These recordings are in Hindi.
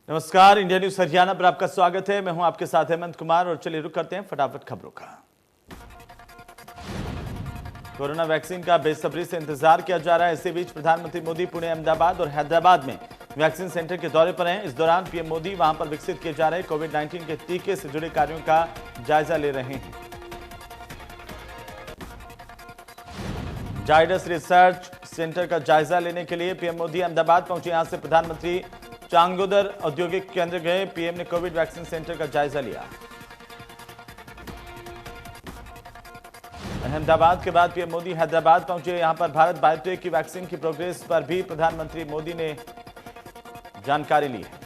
नमस्कार, इंडिया न्यूज हरियाणा पर आपका स्वागत है। मैं हूं आपके साथ हेमंत कुमार और चलिए रुक करते हैं फटाफट खबरों का। कोरोना वैक्सीन का बेसब्री से इंतजार किया जा रहा है। इसी बीच प्रधानमंत्री मोदी पुणे, अहमदाबाद और हैदराबाद में वैक्सीन सेंटर के दौरे पर हैं। इस दौरान पीएम मोदी वहां पर विकसित किए जा रहे कोविड-19 के टीके से जुड़े कार्यों का जायजा ले रहे हैं। जायडस रिसर्च सेंटर का जायजा लेने के लिए पीएम मोदी अहमदाबाद पहुंचे। यहां से प्रधानमंत्री चांगोदर औद्योगिक केंद्र गए। पीएम ने कोविड वैक्सीन सेंटर का जायजा लिया। अहमदाबाद के बाद पीएम मोदी हैदराबाद पहुंचे। यहां पर भारत बायोटेक की वैक्सीन की प्रोग्रेस पर भी प्रधानमंत्री मोदी ने जानकारी ली है।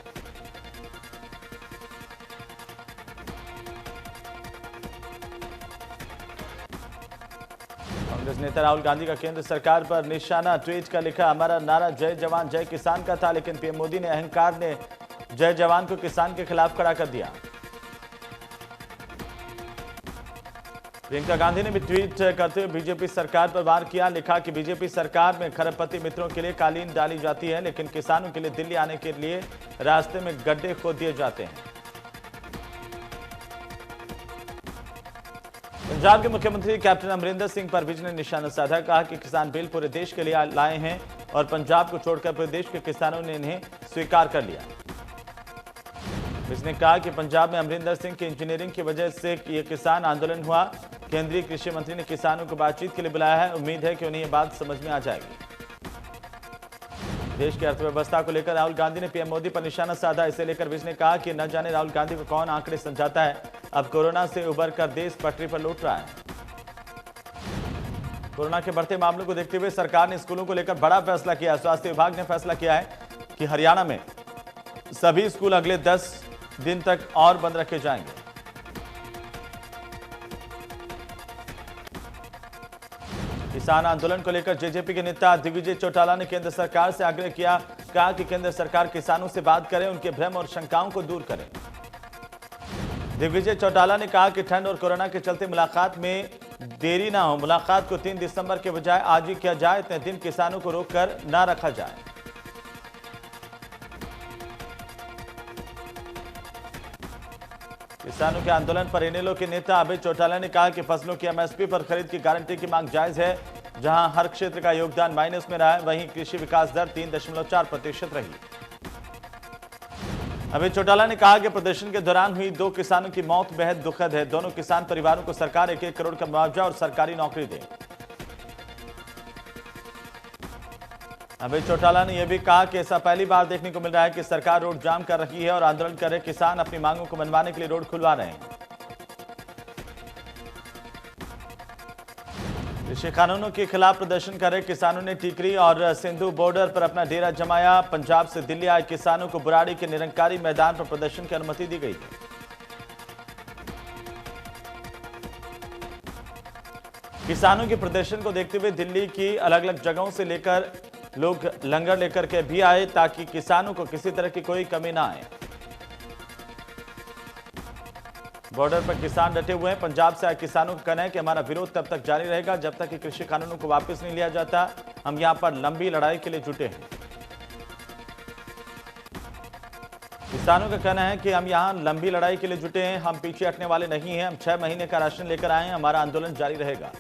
कांग्रेस नेता राहुल गांधी का केंद्र सरकार पर निशाना, ट्वीट कर लिखा, हमारा नारा जय जवान जय किसान का था, लेकिन पीएम मोदी ने अहंकार ने जय जवान को किसान के खिलाफ खड़ा कर दिया। प्रियंका गांधी ने भी ट्वीट करते हुए बीजेपी सरकार पर वार किया, लिखा कि बीजेपी सरकार में खरबपति मित्रों के लिए कालीन डाली जाती है, लेकिन किसानों के लिए दिल्ली आने के लिए रास्ते में गड्ढे खोद दिए जाते हैं। पंजाब के मुख्यमंत्री कैप्टन अमरिंदर सिंह परवेज ने निशाना साधा, कहा कि किसान बिल पूरे देश के लिए लाए हैं और पंजाब को छोड़कर पूरे देश के किसानों ने इन्हें स्वीकार कर लिया। इसने कहा कि पंजाब में अमरिंदर सिंह की इंजीनियरिंग की वजह से ये किसान आंदोलन हुआ। केंद्रीय कृषि मंत्री ने किसानों को बातचीत के लिए बुलाया है। उम्मीद है कि उन्हें यह बात समझ में आ जाएगी। देश की अर्थव्यवस्था को लेकर राहुल गांधी ने पीएम मोदी पर निशाना साधा। इसे लेकर विज ने कहा कि न जाने राहुल गांधी को कौन आंकड़े समझाता है। अब कोरोना से उबर कर देश पटरी पर लौट रहा है। कोरोना के बढ़ते मामलों को देखते हुए सरकार ने स्कूलों को लेकर बड़ा फैसला किया। स्वास्थ्य विभाग ने फैसला किया है कि हरियाणा में सभी स्कूल अगले 10 दिन तक और बंद रखे जाएंगे। किसान आंदोलन को लेकर जेजेपी के नेता दिग्विजय चौटाला ने केंद्र सरकार से आग्रह किया, कहा कि केंद्र सरकार किसानों से बात करे, उनके भ्रम और शंकाओं को दूर करे। दिग्विजय चौटाला ने कहा कि ठंड और कोरोना के चलते मुलाकात में देरी ना हो। मुलाकात को 3 दिसंबर के बजाय आज ही किया जाए। इतने दिन किसानों को रोककर ना रखा जाए। किसानों के आंदोलन पर इनेलो के नेता अभय चौटाला ने कहा कि फसलों की एमएसपी पर खरीद की गारंटी की मांग जायज है। जहां हर क्षेत्र का योगदान माइनस में रहा है, वहीं कृषि विकास दर 3.4% रही। अभय चौटाला ने कहा कि प्रदर्शन के दौरान हुई 2 किसानों की मौत बेहद दुखद है। दोनों किसान परिवारों को सरकार 1-1 करोड़ का मुआवजा और सरकारी नौकरी दे। अभय चौटाला ने यह भी कहा कि ऐसा पहली बार देखने को मिल रहा है कि सरकार रोड जाम कर रही है और आंदोलन कर रहे किसान अपनी मांगों को मनवाने के लिए रोड खुलवा रहे हैं। कृषि कानूनों के खिलाफ प्रदर्शन कर रहे किसानों ने टीकरी और सिंधु बॉर्डर पर अपना डेरा जमाया। पंजाब से दिल्ली आए किसानों को बुराड़ी के निरंकारी मैदान पर प्रदर्शन की अनुमति दी गई है। किसानों के प्रदर्शन को देखते हुए दिल्ली की अलग अलग जगहों से लेकर लोग लंगर लेकर के भी आए, ताकि किसानों को किसी तरह की कोई कमी ना आए। बॉर्डर पर किसान डटे हुए हैं। पंजाब से आए किसानों का कहना है कि हमारा विरोध तब तक जारी रहेगा जब तक कि कृषि कानूनों को वापस नहीं लिया जाता। हम यहां पर लंबी लड़ाई के लिए जुटे हैं। किसानों का कहना है कि हम यहां लंबी लड़ाई के लिए जुटे हैं, हम पीछे हटने वाले नहीं हैं। हम 6 महीने का राशन लेकर आए हैं, हमारा आंदोलन जारी रहेगा।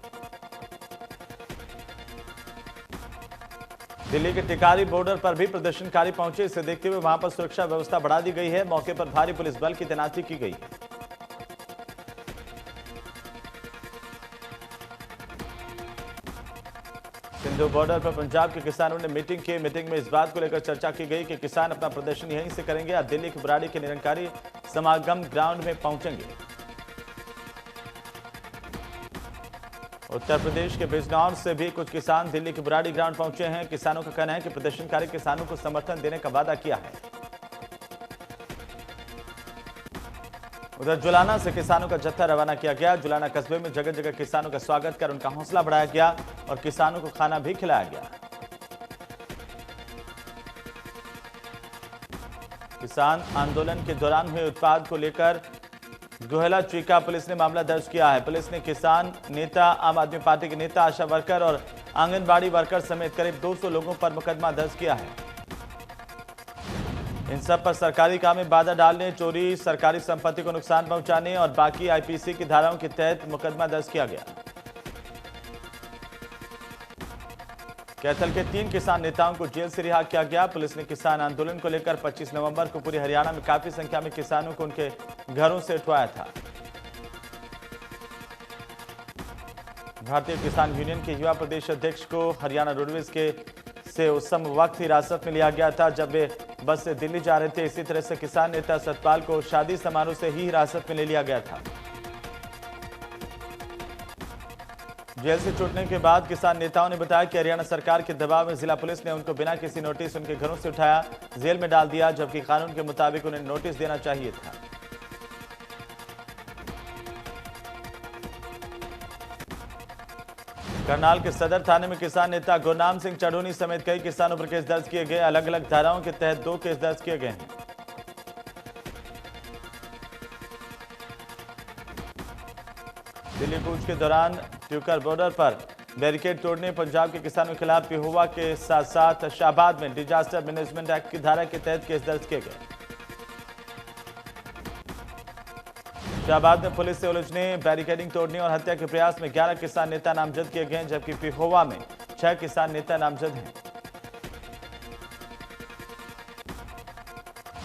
दिल्ली के टिकारी बॉर्डर पर भी प्रदर्शनकारी पहुंचे। इसे देखते हुए वहां पर सुरक्षा व्यवस्था बढ़ा दी गई है। मौके पर भारी पुलिस बल की तैनाती की गई है। सिंधु बॉर्डर पर पंजाब के किसानों ने मीटिंग की। मीटिंग में इस बात को लेकर चर्चा की गई कि किसान अपना प्रदर्शन यहीं से करेंगे या दिल्ली की बुराड़ी के निरंकारी समागम ग्राउंड में पहुंचेंगे। उत्तर प्रदेश के बिजनौर से भी कुछ किसान दिल्ली के बुराड़ी ग्राउंड पहुंचे हैं। किसानों का कहना है कि प्रदर्शनकारी किसानों को समर्थन देने का वादा किया है। उधर जुलाना से किसानों का जत्था रवाना किया गया। जुलाना कस्बे में जगह जगह किसानों का स्वागत कर उनका हौसला बढ़ाया गया और किसानों को खाना भी खिलाया गया। किसान आंदोलन के दौरान हुए उत्पाद को लेकर गोहला चीका पुलिस ने मामला दर्ज किया है। पुलिस ने किसान नेता, आम आदमी पार्टी के नेता, आशा वर्कर और आंगनबाड़ी वर्कर समेत करीब 200 लोगों पर मुकदमा दर्ज किया है। इन सब पर सरकारी काम में बाधा डालने, चोरी, सरकारी संपत्ति को नुकसान पहुंचाने और बाकी आईपीसी की धाराओं के तहत मुकदमा दर्ज किया गया। कैथल के 3 किसान नेताओं को जेल से रिहा किया गया। पुलिस ने किसान आंदोलन को लेकर 25 नवंबर को पूरे हरियाणा में काफी संख्या में किसानों को उनके घरों से उठवाया था। भारतीय किसान यूनियन के युवा प्रदेश अध्यक्ष को हरियाणा रोडवेज के से उस समय वक्त हिरासत में लिया गया था जब वे बस से दिल्ली जा रहे थे। इसी तरह से किसान नेता सतपाल को शादी समारोह से ही हिरासत में ले लिया गया था। जेल से छूटने के बाद किसान नेताओं ने बताया कि हरियाणा सरकार के दबाव में जिला पुलिस ने उनको बिना किसी नोटिस उनके घरों से उठाया, जेल में डाल दिया, जबकि कानून के मुताबिक उन्हें नोटिस देना चाहिए था। करनाल के सदर थाने में किसान नेता गुरनाम सिंह चढ़ोनी समेत कई किसानों पर केस दर्ज किए गए। अलग अलग धाराओं के तहत 2 केस दर्ज किए गए हैं। दिल्ली कूच के दौरान ट्यूकर बॉर्डर पर बैरिकेड तोड़ने पंजाब के किसानों के खिलाफ पिहोवा के साथ साथ शाहबाद में डिजास्टर मैनेजमेंट एक्ट की धारा के तहत केस दर्ज किए गए। शाहबाद में पुलिस से उलझने, बैरिकेडिंग तोड़ने और हत्या के प्रयास में 11 किसान नेता नामजद किए गए, जबकि पिहोवा में 6 किसान नेता नामजद हैं।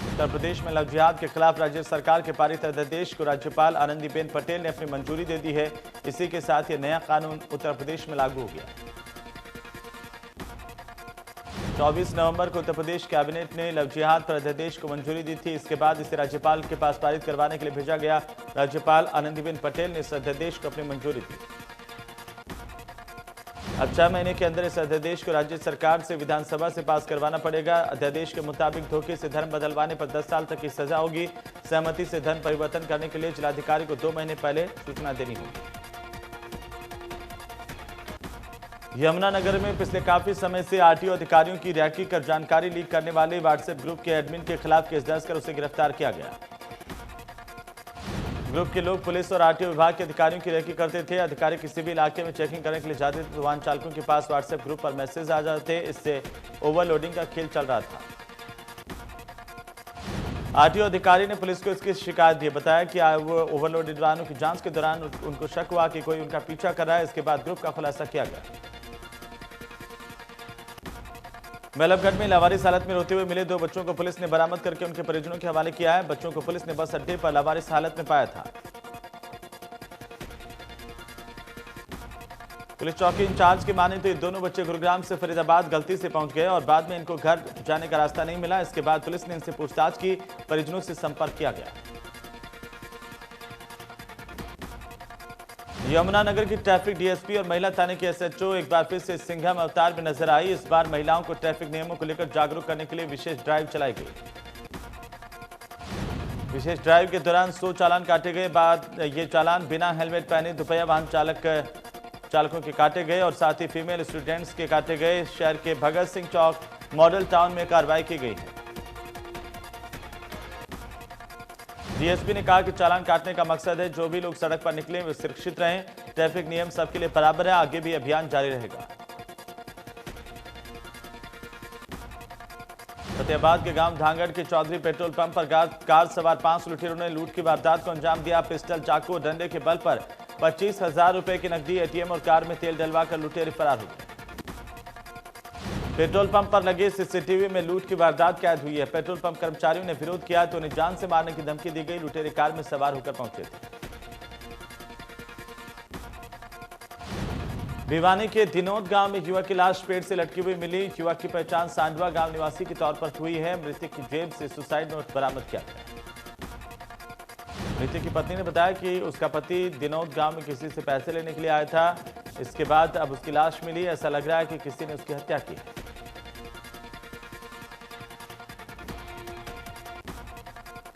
उत्तर प्रदेश में लव जिहाद के खिलाफ राज्य सरकार के पारित अध्यादेश को राज्यपाल आनंदीबेन पटेल ने अपनी मंजूरी दे दी है। इसी के साथ ये नया कानून उत्तर प्रदेश में लागू हो गया। 24 नवंबर को उत्तर प्रदेश कैबिनेट ने लव जिहाद पर अध्यादेश को मंजूरी दी थी। इसके बाद इसे राज्यपाल के पास पारित करवाने के लिए भेजा गया। राज्यपाल आनंदीबेन पटेल ने इस अध्यादेश को अपनी मंजूरी दी। अब 6 महीने के अंदर इस अध्यादेश को राज्य सरकार से विधानसभा से पास करवाना पड़ेगा। अध्यादेश के मुताबिक धोखे से धर्म बदलवाने पर 10 साल तक की सजा होगी। सहमति से धर्म परिवर्तन करने के लिए जिलाधिकारी को 2 महीने पहले सूचना देनी होगी। यमुनानगर में पिछले काफी समय से आरटीओ अधिकारियों की रैकी कर जानकारी लीक करने वाले व्हाट्सएप ग्रुप के एडमिन के खिलाफ केस दर्ज कर उसे गिरफ्तार किया गया। ग्रुप के लोग पुलिस और आरटीओ विभाग के अधिकारियों की रैकी करते थे। अधिकारी किसी भी इलाके में चेकिंग करने के लिए जाते थे तो वाहन चालकों के पास व्हाट्सएप ग्रुप पर मैसेज आ जाते थे। इससे ओवरलोडिंग का खेल चल रहा था। आरटीओ अधिकारी ने पुलिस को इसकी शिकायत दी। बताया कि वो ओवरलोडेड वाहनों की जांच के दौरान उनको शक हुआ कि कोई उनका पीछा कर रहा है। इसके बाद ग्रुप का खुलासा किया गया। मेलबगढ़ में लावारिस हालत में रोते हुए मिले 2 बच्चों को पुलिस ने बरामद करके उनके परिजनों के हवाले किया है। बच्चों को पुलिस ने बस अड्डे पर लावारिस हालत में पाया था। पुलिस चौकी इंचार्ज की माने तो ये दोनों बच्चे गुरुग्राम से फरीदाबाद गलती से पहुंच गए और बाद में इनको घर जाने का रास्ता नहीं मिला। इसके बाद पुलिस ने इनसे पूछताछ की, परिजनों से संपर्क किया गया। यमुनानगर की ट्रैफिक डीएसपी और महिला थाने की एसएचओ एक बार फिर से सिंघम अवतार में नजर आई। इस बार महिलाओं को ट्रैफिक नियमों को लेकर जागरूक करने के लिए विशेष ड्राइव चलाई गई। विशेष ड्राइव के दौरान 100 चालान काटे गए। बाद ये चालान बिना हेलमेट पहने दोपहिया वाहन चालकों के काटे गए और साथ ही फीमेल स्टूडेंट्स के काटे गए। शहर के भगत सिंह चौक मॉडल टाउन में कार्रवाई की गई है। डीएसपी ने कहा कि चालान काटने का मकसद है जो भी लोग सड़क पर निकले वे सुरक्षित रहें। ट्रैफिक नियम सबके लिए बराबर है। आगे भी अभियान जारी रहेगा। फतेहाबाद के गांव धांगड़ के चौधरी पेट्रोल पंप पर कार सवार 5 लुटेरों ने लूट की वारदात को अंजाम दिया। पिस्टल, चाकू और डंडे के बल पर 25,000 रुपए की नकदी, एटीएम और कार में तेल डलवाकर लुटेरे फरार हो गए। पेट्रोल पंप पर लगे सीसीटीवी में लूट की वारदात कैद हुई है। पेट्रोल पंप कर्मचारियों ने विरोध किया तो उन्हें जान से मारने की धमकी दी गई। लुटेरे कार में सवार होकर पहुंचे थे। भिवानी के दिनोद गांव में युवक की लाश पेड़ से लटकी हुई मिली। युवक की पहचान सांडवा गांव निवासी के तौर पर हुई है। मृतक की जेब से सुसाइड नोट बरामद किया गया। मृतक की पत्नी ने बताया कि उसका पति दिनोद गांव में किसी से पैसे लेने के लिए आया था। इसके बाद अब उसकी लाश मिली। ऐसा लग रहा है कि किसी ने उसकी हत्या की।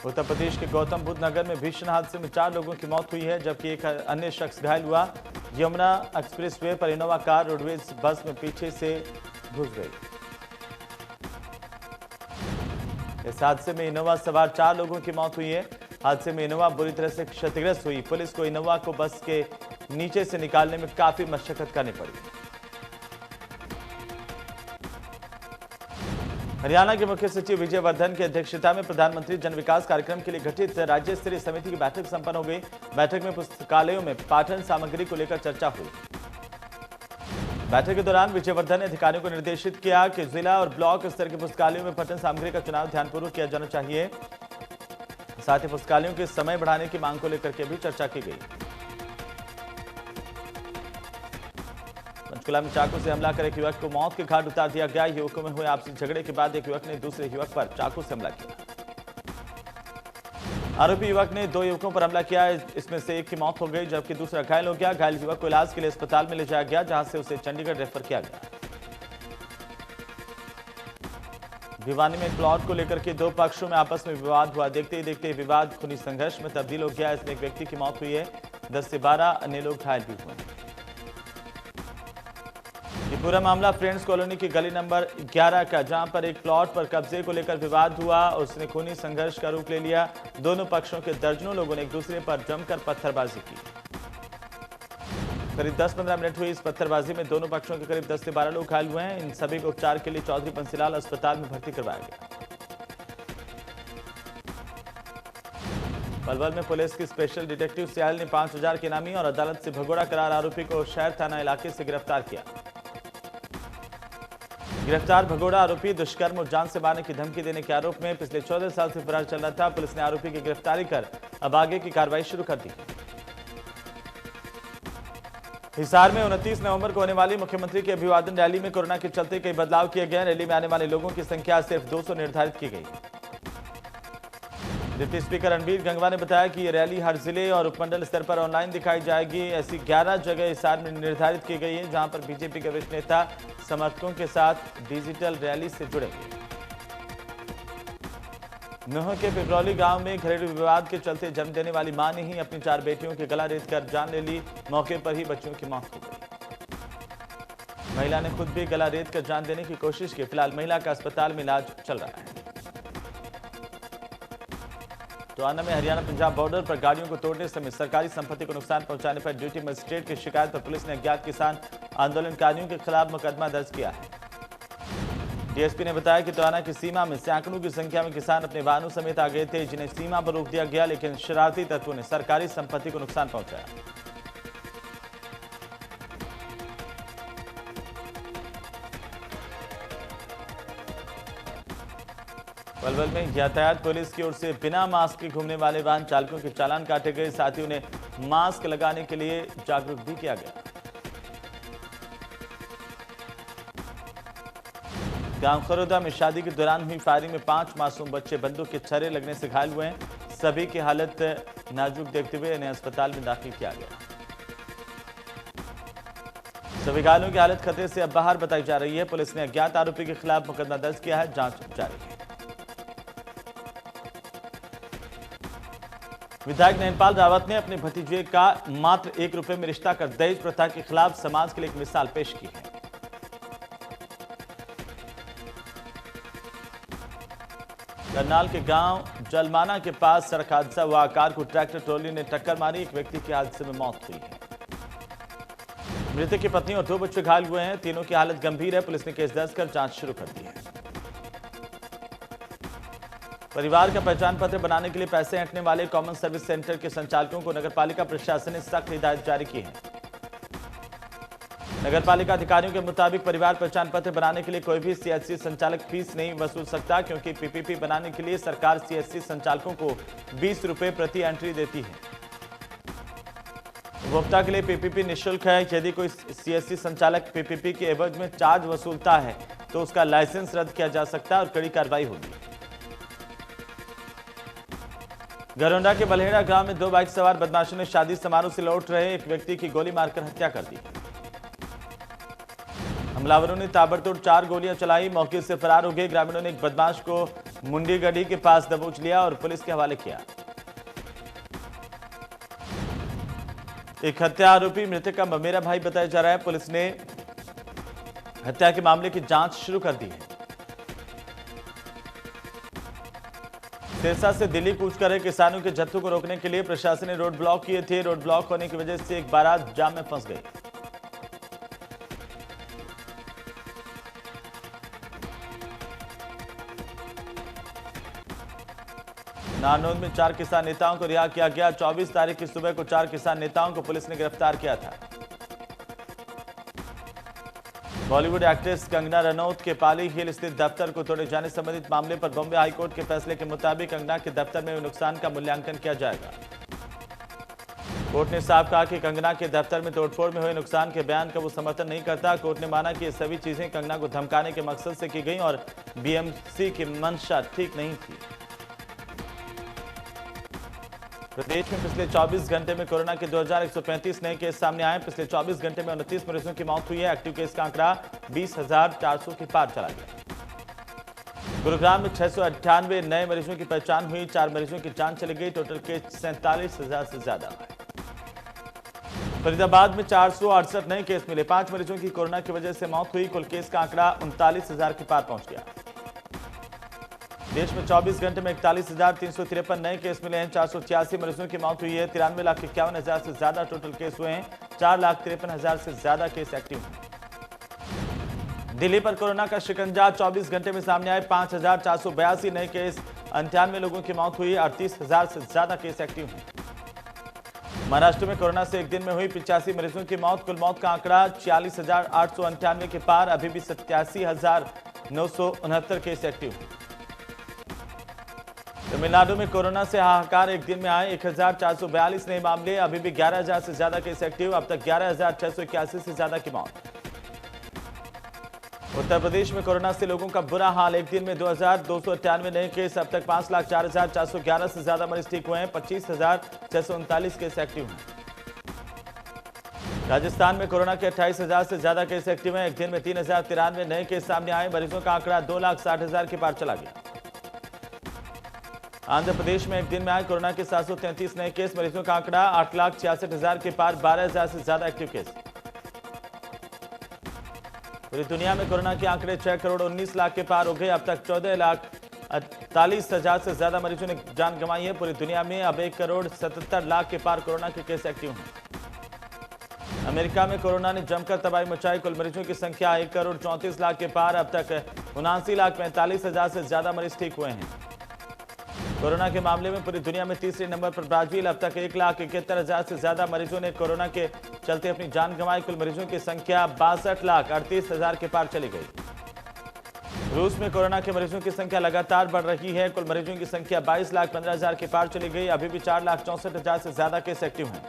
उत्तर प्रदेश के गौतम बुद्ध नगर में भीषण हादसे में 4 लोगों की मौत हुई है जबकि एक अन्य शख्स घायल हुआ। यमुना एक्सप्रेसवे पर इनोवा कार रोडवेज बस में पीछे से घुस गई। इस हादसे में इनोवा सवार 4 लोगों की मौत हुई है। हादसे में इनोवा बुरी तरह से क्षतिग्रस्त हुई। पुलिस को इनोवा को बस के नीचे से निकालने में काफी मशक्कत करनी पड़ी। हरियाणा के मुख्य सचिव विजय वर्धन की अध्यक्षता में प्रधानमंत्री जन विकास कार्यक्रम के लिए गठित राज्य स्तरीय समिति की बैठक संपन्न हो गई। बैठक में पुस्तकालयों में पाठन सामग्री को लेकर चर्चा हुई। बैठक के दौरान विजय वर्धन ने अधिकारियों को निर्देशित किया कि जिला और ब्लॉक स्तर के पुस्तकालयों में पठन सामग्री का चुनाव ध्यानपूर्वक किया जाना चाहिए। साथ ही पुस्तकालयों के समय बढ़ाने की मांग को लेकर के भी चर्चा की गई। पंचकुला में चाकू से हमला कर एक युवक को मौत के घाट उतार दिया गया। युवकों में हुए आपसी झगड़े के बाद एक युवक ने दूसरे युवक पर चाकू से हमला किया। आरोपी युवक ने 2 युवकों पर हमला किया। इसमें से एक की मौत हो गई जबकि दूसरा घायल हो गया। घायल युवक को इलाज के लिए अस्पताल में ले जाया गया, जहां से उसे चंडीगढ़ रेफर किया गया। भिवानी में प्लॉट को लेकर के 2 पक्षों में आपस में विवाद हुआ। देखते ही देखते विवाद खूनी संघर्ष में तब्दील हो गया। इसमें एक व्यक्ति की मौत हुई है, 10 से 12 अन्य लोग घायल भी हुए हैं। ये पूरा मामला फ्रेंड्स कॉलोनी की गली नंबर 11 का, जहां पर एक प्लॉट पर कब्जे को लेकर विवाद हुआ और उसने खूनी संघर्ष का रूप ले लिया। दोनों पक्षों के दर्जनों लोगों ने एक दूसरे पर जमकर पत्थरबाजी की। करीब 10-15 मिनट हुई इस पत्थरबाजी में दोनों पक्षों के करीब 10 से 12 लोग घायल हुए हैं। इन सभी को उपचार के लिए चौधरी बंसीलाल अस्पताल में भर्ती करवाया गया। पलवल में पुलिस की स्पेशल डिटेक्टिव सियाल ने 5000 के इनामी और अदालत से भगोड़ा करार आरोपी को शहर थाना इलाके से गिरफ्तार किया। गिरफ्तार भगोड़ा आरोपी दुष्कर्म और जान से मारने की धमकी देने के आरोप में पिछले 14 साल से फरार चल रहा था। पुलिस ने आरोपी की गिरफ्तारी कर अब आगे की कार्रवाई शुरू कर दी। हिसार में 29 नवंबर को होने वाली मुख्यमंत्री की अभिवादन रैली में कोरोना के चलते कई बदलाव किए गए। रैली में आने वाले लोगों की संख्या सिर्फ 200 निर्धारित की गई। डिप्टी स्पीकर रणबीर गंगवा ने बताया कि ये रैली हर जिले और उपमंडल स्तर पर ऑनलाइन दिखाई जाएगी। ऐसी 11 जगह हिसार में निर्धारित की गई है, जहां पर बीजेपी के वरिष्ठ नेता समर्थकों के साथ डिजिटल रैली से जुड़ेंगे। नूह के पिपरौली गांव में घरेलू विवाद के चलते जन्म देने वाली मां ने ही अपनी 4 बेटियों के गला रेत कर जान ले ली। मौके पर ही बच्चों की मौत हो गई। महिला ने खुद भी गला रेत कर जान देने की कोशिश की। फिलहाल महिला का अस्पताल में इलाज चल रहा है। टोहाना में हरियाणा पंजाब बॉर्डर पर गाड़ियों को तोड़ने समेत सरकारी संपत्ति को नुकसान पहुंचाने पर ड्यूटी मजिस्ट्रेट की शिकायत पर पुलिस ने अज्ञात किसान आंदोलनकारियों के खिलाफ मुकदमा दर्ज किया है। डीएसपी ने बताया कि टोहाना की सीमा में सैकड़ों की संख्या में किसान अपने वाहनों समेत आ गए थे, जिन्हें सीमा पर रोक दिया गया, लेकिन शरारती तत्वों ने सरकारी संपत्ति को नुकसान पहुंचाया। पलवल में यातायात पुलिस की ओर से बिना मास्क के घूमने वाले वाहन चालकों के चालान काटे गए। साथ ही उन्हें मास्क लगाने के लिए जागरूक भी किया गया। गांव खरोदा में शादी के दौरान हुई फायरिंग में 5 मासूम बच्चे बंदूक के छर्रे लगने से घायल हुए हैं। सभी की हालत नाजुक देखते हुए इन्हें अस्पताल में दाखिल किया गया। सभी घायलों की हालत खतरे से अब बाहर बताई जा रही है। पुलिस ने अज्ञात आरोपी के खिलाफ मुकदमा दर्ज किया है, जांच जारी है। विधायक नयनपाल रावत ने अपने भतीजे का मात्र 1 रुपए में रिश्ता कर दहेज प्रथा के खिलाफ समाज के लिए एक मिसाल पेश की है। करनाल के गांव जलमाना के पास सड़क हादसा हुआ। कार को ट्रैक्टर ट्रॉली ने टक्कर मारी। एक व्यक्ति की हादसे में मौत हुई है। मृतक की पत्नी और 2 बच्चे घायल हुए हैं। तीनों की हालत गंभीर है। पुलिस ने केस दर्ज कर जांच शुरू कर दी है। परिवार का पहचान पत्र बनाने के लिए पैसे ऐंठने वाले कॉमन सर्विस सेंटर के संचालकों को नगरपालिका प्रशासन ने सख्त हिदायत जारी की है। नगरपालिका अधिकारियों के मुताबिक परिवार पहचान पत्र बनाने के लिए कोई भी सीएचसी संचालक फीस नहीं वसूल सकता, क्योंकि पीपीपी बनाने के लिए सरकार सीएचसी संचालकों को 20 रुपए प्रति एंट्री देती है। उपभोक्ता के लिए पीपीपी निःशुल्क है। यदि कोई सीएचसी संचालक पीपीपी के एवज में चार्ज वसूलता है तो उसका लाइसेंस रद्द किया जा सकता है और कड़ी कार्रवाई होगी। गरोंडा के बलहेड़ा गांव में 2 बाइक सवार बदमाशों ने शादी समारोह से लौट रहे एक व्यक्ति की गोली मारकर हत्या कर दी। हमलावरों ने ताबड़तोड़ 4 गोलियां चलाई, मौके से फरार हो गए। ग्रामीणों ने एक बदमाश को मुंडीगढ़ी के पास दबोच लिया और पुलिस के हवाले किया। एक हत्या आरोपी मृतक का ममेरा भाई बताया जा रहा है। पुलिस ने हत्या के मामले की जांच शुरू कर दी है। सिरसा से दिल्ली कूच कर रहे किसानों के जत्थों को रोकने के लिए प्रशासन ने रोड ब्लॉक किए थे। रोड ब्लॉक होने की वजह से एक बारात जाम में फंस गई। नारनौंद में 4 किसान नेताओं को रिहा किया गया। 24 तारीख की सुबह को 4 किसान नेताओं को पुलिस ने गिरफ्तार किया था। बॉलीवुड एक्ट्रेस कंगना रनौत के पाली हिल स्थित दफ्तर को तोड़े जाने संबंधित मामले पर बॉम्बे हाईकोर्ट के फैसले के मुताबिक कंगना के दफ्तर में हुए नुकसान का मूल्यांकन किया जाएगा। कोर्ट ने साफ कहा कि कंगना के दफ्तर में तोड़फोड़ में हुए नुकसान के बयान का वो समर्थन नहीं करता। कोर्ट ने माना कि ये सभी चीजें कंगना को धमकाने के मकसद से की गई और बीएमसी की मंशा ठीक नहीं थी। प्रदेश में पिछले 24 घंटे में कोरोना के 2135 नए केस सामने आए। पिछले 24 घंटे में 29 मरीजों की मौत हुई है। एक्टिव केस का आंकड़ा 20,400 के पार चला गया। गुरुग्राम में 698 नए मरीजों की पहचान हुई। 4 मरीजों की जान चली गई। टोटल केस 47,000 से ज्यादा। फरीदाबाद में 468 नए केस मिले। 5 मरीजों की कोरोना की वजह से मौत हुई। कुल केस का आंकड़ा 39,000 के पार पहुंच गया। देश में 24 घंटे में 41,353 नए केस मिले हैं। 486 मरीजों की मौत हुई है। 93,51,000 से ज्यादा टोटल केस हुए हैं। 4,53,000 से ज्यादा केस एक्टिव हैं। दिल्ली पर कोरोना का शिकंजा 24 घंटे में सामने आए। 5,482 नए केस, 98 लोगों की मौत हुई। 38,000 से ज्यादा केस एक्टिव हैं। महाराष्ट्र में कोरोना से एक दिन में हुई 85 मरीजों की मौत। कुल मौत का आंकड़ा 46,898 के पार। अभी भी 87,969 केस एक्टिव हैं। तमिलनाडु में कोरोना से हाहाकार। एक दिन में आए 1,442 नए मामले। अभी भी 11,000 से ज्यादा केस एक्टिव। अब तक 11,681 से ज्यादा की मौत। उत्तर प्रदेश में कोरोना से लोगों का बुरा हाल। एक दिन में 2,298 नए केस। अब तक 5,04,411 से ज्यादा मरीज ठीक हुए हैं। 25,639 केस एक्टिव हैं। राजस्थान में कोरोना के 28,000 से ज्यादा केस एक्टिव हैं। एक दिन में 3,093 नए केस सामने आए। मरीजों का आंकड़ा 2,60,000 के पार चला गया। आंध्र प्रदेश में एक दिन में आए कोरोना के 733 नए केस। मरीजों का आंकड़ा 8,66,000 के पार। 12,000 से ज्यादा एक्टिव केस। पूरी दुनिया में कोरोना के आंकड़े 6 करोड़ 19 लाख के पार हो गए। अब तक 14,48,000 से ज्यादा मरीजों ने जान गंवाई है। पूरी दुनिया में अब 1 करोड़ 77 लाख के पार कोरोना के केस एक्टिव हैं। अमेरिका में कोरोना ने जमकर तबाही मचाई। कुल मरीजों की संख्या 1 करोड़ 34 लाख के पार। अब तक 79,45,000 से ज्यादा मरीज ठीक हुए हैं। कोरोना के मामले में पूरी दुनिया में तीसरे नंबर पर ब्राजील। अब तक 1,71,000 से ज्यादा मरीजों ने कोरोना के चलते अपनी जान गंवाई। कुल मरीजों की संख्या 62,38,000 के पार चली गई। रूस में कोरोना के मरीजों की संख्या लगातार बढ़ रही है। कुल मरीजों की संख्या 22,15,000 के पार चली गई। अभी भी 4,64,000 से ज्यादा केस एक्टिव हैं।